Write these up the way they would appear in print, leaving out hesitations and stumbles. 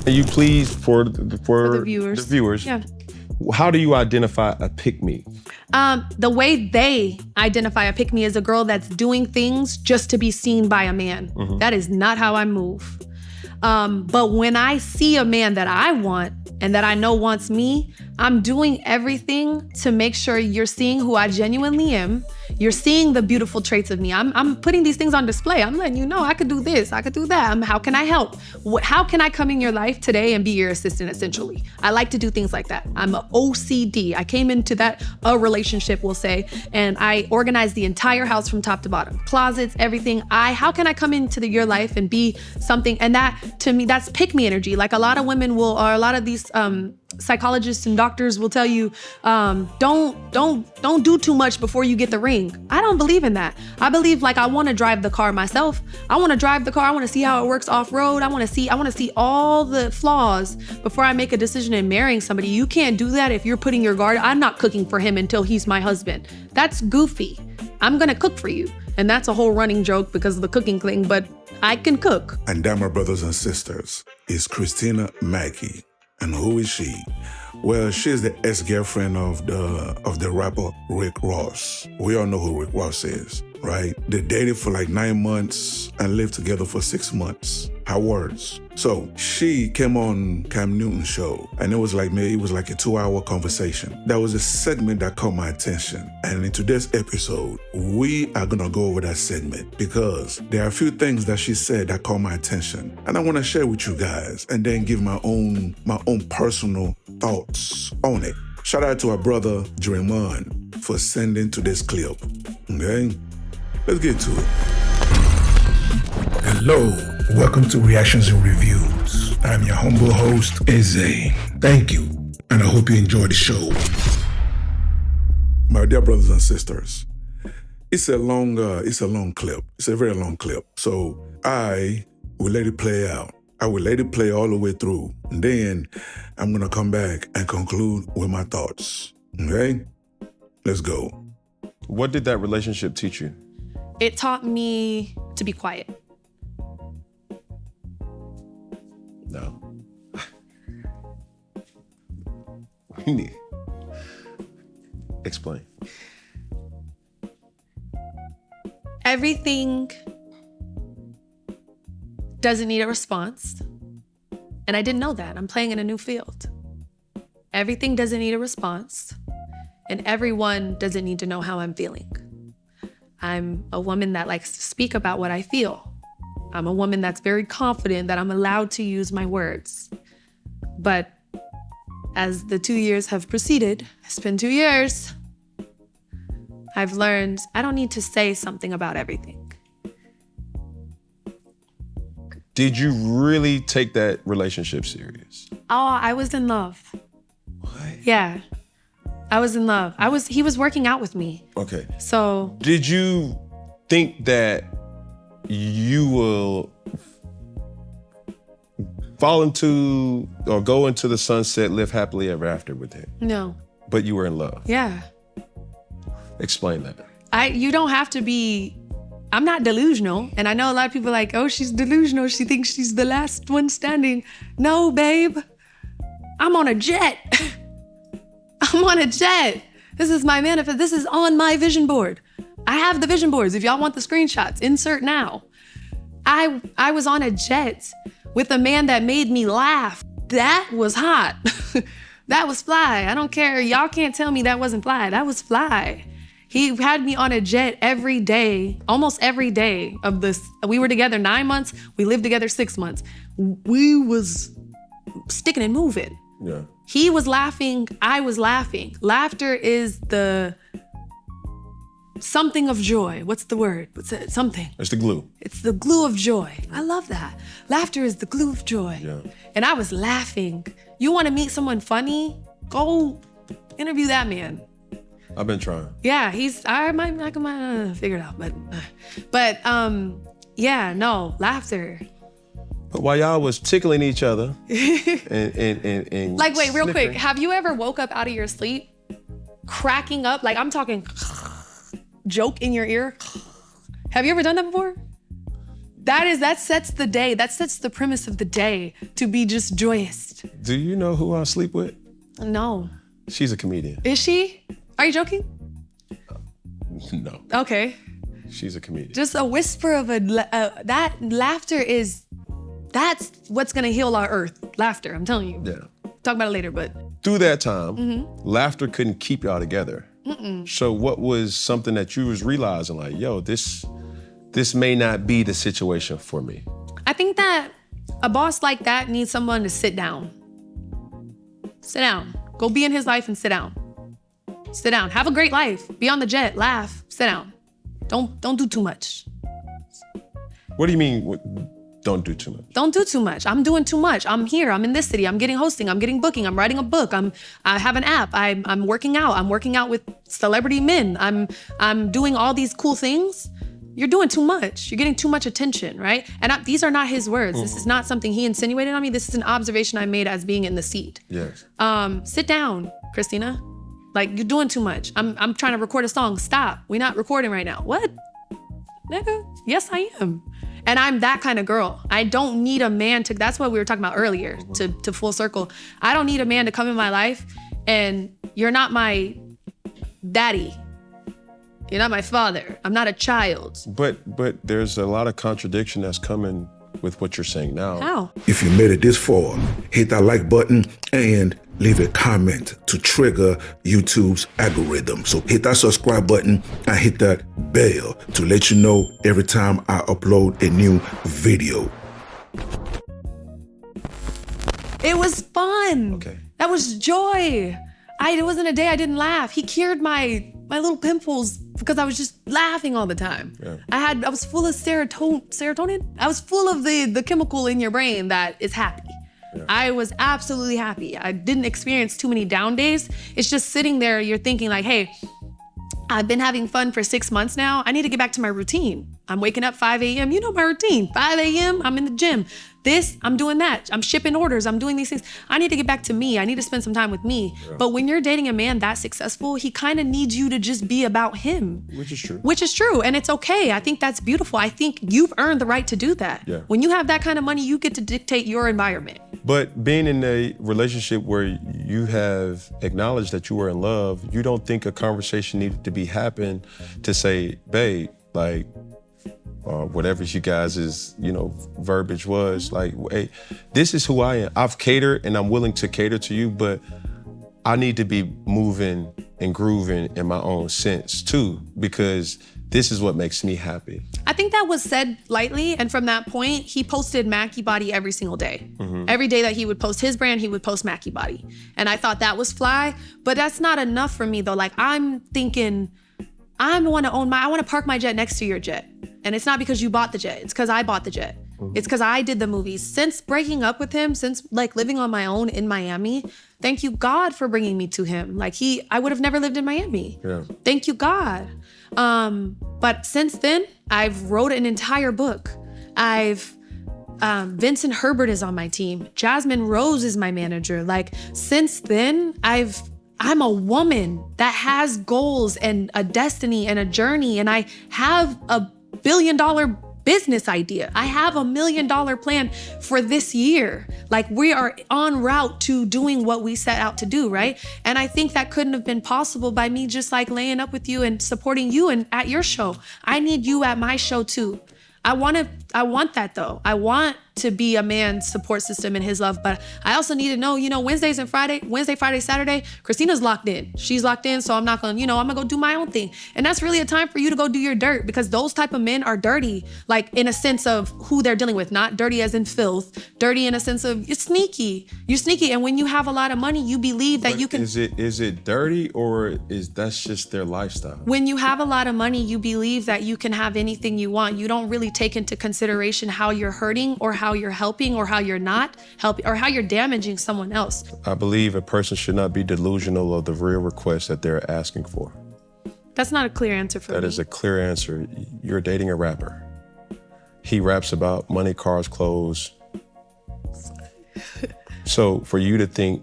And you please, for the viewers. Yeah. How do you identify a pick-me? The way they identify a pick-me is a girl that's doing things just to be seen by a man. Mm-hmm. That is not how I move. But when I see a man that I want and that I know wants me, I'm doing everything to make sure you're seeing who I genuinely am. You're seeing the beautiful traits of me. I'm putting these things on display. I'm letting you know I could do this, I could do that. How can I help? How can I come in your life today and be your assistant, essentially? I like to do things like that. I'm an OCD. I came into a relationship, we'll say, and I organized the entire house from top to bottom. Closets, everything. How can I come into your life and be something? And that, to me, that's pick me energy. Like a lot of women will, or a lot of these psychologists and doctors will tell you, don't do too much before you get the ring. I don't believe in that. I believe I want to drive the car myself. I want to drive the car. I want to see how it works off-road. I want to see all the flaws before I make a decision in marrying somebody. You can't do that if you're putting your guard. I'm not cooking for him until he's my husband. That's goofy. I'm going to cook for you. And that's a whole running joke because of the cooking thing, but I can cook. And that, my brothers and sisters, is Christina Mackey. And who is she? Well, she's the ex-girlfriend of the rapper Rick Ross. We all know who Rick Ross is, right? They dated for 9 months and lived together for 6 months. Her words. So she came on Cam Newton's show, and it was like a 2-hour conversation. That was a segment that caught my attention. And in today's episode, we are gonna go over that segment because there are a few things that she said that caught my attention, and I want to share with you guys, and then give my own personal thoughts on it. Shout out to our brother Draymond for sending to this clip. Okay, let's get to it. Hello, welcome to Reactions and Reviews. I'm your humble host, Eze. Thank you, and I hope you enjoy the show. My dear brothers and sisters, it's a long clip. It's a very long clip. So I will let it play out. I will let it play all the way through. And then I'm gonna come back and conclude with my thoughts. Okay? Let's go. What did that relationship teach you? It taught me to be quiet. No. Explain. Everything doesn't need a response. And I didn't know that. I'm playing in a new field. Everything doesn't need a response. And everyone doesn't need to know how I'm feeling. I'm a woman that likes to speak about what I feel. I'm a woman that's very confident that I'm allowed to use my words. But as the 2 years have proceeded, it's been 2 years, I've learned I don't need to say something about everything. Did you really take that relationship serious? Oh, I was in love. What? Yeah, I was in love. He was working out with me. Okay. So. Did you think that you will fall into or go into the sunset, live happily ever after with him? No. But you were in love? Yeah. Explain that. You don't have to be, I'm not delusional. And I know a lot of people are like, oh, she's delusional. She thinks she's the last one standing. No, babe. I'm on a jet. I'm on a jet. This is my manifest. This is on my vision board. I have the vision boards. If y'all want the screenshots, insert now. I was on a jet with a man that made me laugh. That was hot. That was fly. I don't care. Y'all can't tell me that wasn't fly. That was fly. He had me on a jet every day, almost every day of this. We were together 9 months. We lived together 6 months. We was sticking and moving. Yeah. He was laughing. I was laughing. Laughter is the something of joy. What's the word? What's it? Something. It's the glue. It's the glue of joy. I love that. Laughter is the glue of joy. Yeah. And I was laughing. You want to meet someone funny? Go interview that man. I've been trying. Yeah, I might figure it out, but yeah, no, laughter. But while y'all was tickling each other and like, wait, real quick, have you ever woke up out of your sleep cracking up? Like, I'm talking joke in your ear. Have you ever done that before? That sets the day. That sets the premise of the day to be just joyous. Do you know who I sleep with? No. She's a comedian. Is she? Are you joking? No. Okay. She's a comedian. Just a whisper of that laughter that's what's gonna heal our earth. Laughter, I'm telling you. Yeah. Talk about it later, but. Through that time, laughter couldn't keep y'all together. So what was something that you was realizing like, yo, this may not be the situation for me? I think that a boss like that needs someone to sit down. Sit down. Go be in his life and sit down. Sit down. Have a great life. Be on the jet. Laugh. Sit down. Don't do too much. What do you mean, don't do too much? Don't do too much. I'm doing too much. I'm here. I'm in this city. I'm getting hosting. I'm getting booking. I'm writing a book. I have an app. I'm working out. I'm working out with celebrity men. I'm doing all these cool things. You're doing too much. You're getting too much attention, right? And these are not his words. This is not something he insinuated on me. This is an observation I made as being in the seat. Yes. Sit down, Christina. Like, you're doing too much. I'm trying to record a song. Stop. We're not recording right now. What? Nigga, yes, I am. And I'm that kind of girl. I don't need a man to, that's what we were talking about earlier, to full circle. I don't need a man to come in my life and you're not my daddy. You're not my father. I'm not a child. But there's a lot of contradiction that's coming with what you're saying now. How? If you made it this far, hit that like button and leave a comment to trigger YouTube's algorithm. So hit that subscribe button and hit that bell to let you know every time I upload a new video. It was fun. Okay. That was joy. It wasn't a day I didn't laugh. He cured my little pimples because I was just laughing all the time. Yeah. I was full of serotonin. I was full of the chemical in your brain that is happy. Yeah. I was absolutely happy. I didn't experience too many down days. It's just sitting there, you're thinking like, hey, I've been having fun for 6 months now. I need to get back to my routine. I'm waking up 5 a.m. You know my routine. 5 a.m., I'm in the gym. I'm doing that. I'm shipping orders. I'm doing these things. I need to get back to me. I need to spend some time with me. Yeah. But when you're dating a man that successful, he kind of needs you to just be about him. Which is true. Which is true. And it's okay. I think that's beautiful. I think you've earned the right to do that. Yeah. When you have that kind of money, you get to dictate your environment. But being in a relationship where you have acknowledged that you were in love, you don't think a conversation needed to be happen to say, babe, like, or whatever you guys' verbiage was, like, hey, this is who I am. I've catered and I'm willing to cater to you, but I need to be moving and grooving in my own sense too, because this is what makes me happy. I think that was said lightly, and from that point, he posted Mackie Body every single day. Mm-hmm. Every day that he would post his brand, he would post Mackie Body. And I thought that was fly, but that's not enough for me though. Like, I'm thinking, I want to park my jet next to your jet. And it's not because you bought the jet, it's because I bought the jet. Mm-hmm. It's because I did the movies. Since breaking up with him, since like living on my own in Miami, thank you God for bringing me to him. Like I would have never lived in Miami. Yeah. Thank you God. But since then, I've wrote an entire book. Vincent Herbert is on my team. Jasmine Rose is my manager. Like, since then, I'm a woman that has goals and a destiny and a journey, and I have a $1 billion business idea. I have $1 million plan for this year. Like, we are en route to doing what we set out to do, right? And I think that couldn't have been possible by me just like laying up with you and supporting you and at your show. I need you at my show too. I want that though. I want to be a man's support system in his love, but I also need to know, Wednesday, Friday, Saturday, Christina's locked in. She's locked in, so I'm not gonna, I'm gonna go do my own thing. And that's really a time for you to go do your dirt, because those type of men are dirty, like in a sense of who they're dealing with, not dirty as in filth, dirty in a sense of you're sneaky. And when you have a lot of money, you believe that you can. Is it dirty, or that's just their lifestyle? When you have a lot of money, you believe that you can have anything you want. You don't really take into consideration how you're hurting or how you're helping or how you're not helping or how you're damaging someone else. I believe a person should not be delusional of the real request that they're asking for. That's not a clear answer for me. That is a clear answer. You're dating a rapper. He raps about money, cars, clothes. So for you to think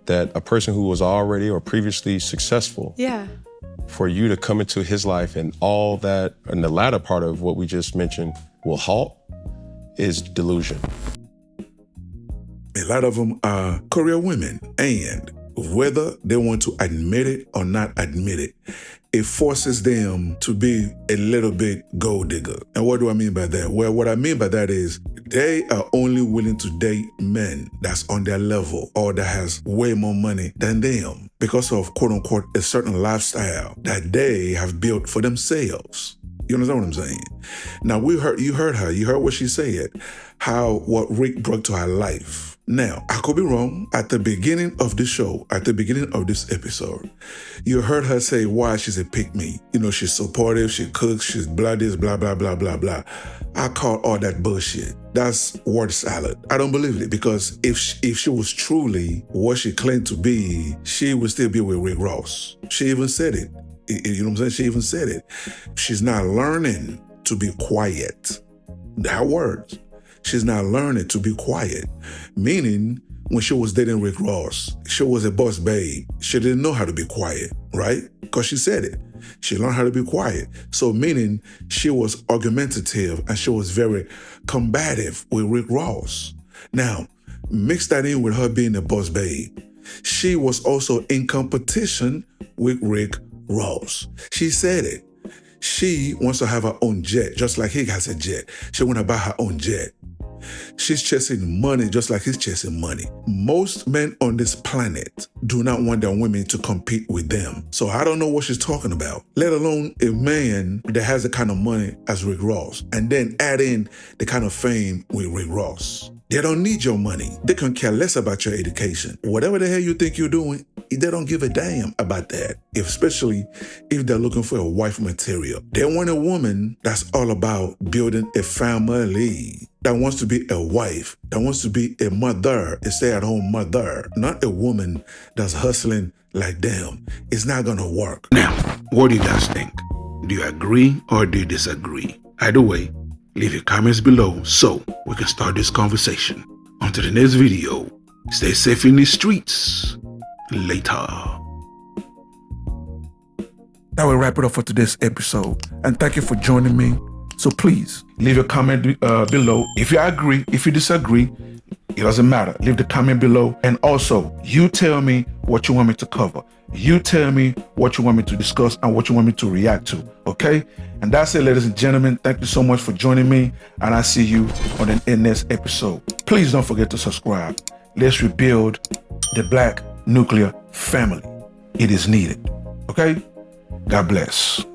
that a person who was already or previously successful for you to come into his life and all that, and the latter part of what we just mentioned will halt, is delusion. A lot of them are career women, and whether they want to admit it or not admit it, it forces them to be a little bit gold digger. And what do I mean by that? Well, what I mean by that is they are only willing to date men that's on their level or that has way more money than them because of, quote unquote, a certain lifestyle that they have built for themselves. You understand what I'm saying? Now, you heard her. You heard what she said, what Rick brought to her life. Now, I could be wrong. At the beginning of the show, at the beginning of this episode, you heard her say why she's a pick-me. You know, she's supportive, she cooks, she's blah this, blah, blah, blah, blah, blah. I call all that bullshit. That's word salad. I don't believe it, because if she was truly what she claimed to be, she would still be with Rick Ross. She even said it. You know what I'm saying? She even said it. She's not learning to be quiet. Her words. She's not learning to be quiet. Meaning, when she was dating Rick Ross, she was a boss babe. She didn't know how to be quiet, right? Because she said it. She learned how to be quiet. So meaning she was argumentative and she was very combative with Rick Ross. Now, mix that in with her being a boss babe. She was also in competition with Rick Ross. She said it. She wants to have her own jet, just like he has a jet. She want to buy her own jet. She's chasing money just like he's chasing money. Most men on this planet do not want their women to compete with them. So I don't know what she's talking about, let alone a man that has the kind of money as Rick Ross, and then add in the kind of fame with Rick Ross. They don't need your money. They can care less about your education. Whatever the hell you think you're doing, they don't give a damn about that, especially if they're looking for a wife material. They want a woman that's all about building a family, that wants to be a wife, that wants to be a mother, a stay-at-home mother, not a woman that's hustling like them. It's not gonna work. Now, what do you guys think? Do you agree or do you disagree? Either way, leave your comments below so we can start this conversation. Until the next video, stay safe in the streets. Later. That will wrap it up for today's episode. And thank you for joining me. So please, leave a comment below. If you agree, if you disagree, it doesn't matter. Leave the comment below. And also, you tell me what you want me to cover. You tell me what you want me to discuss and what you want me to react to, okay? And that's it, ladies and gentlemen. Thank you so much for joining me, and I'll see you on the next episode. Please don't forget to subscribe. Let's rebuild the Black nuclear family. It is needed, okay? God bless.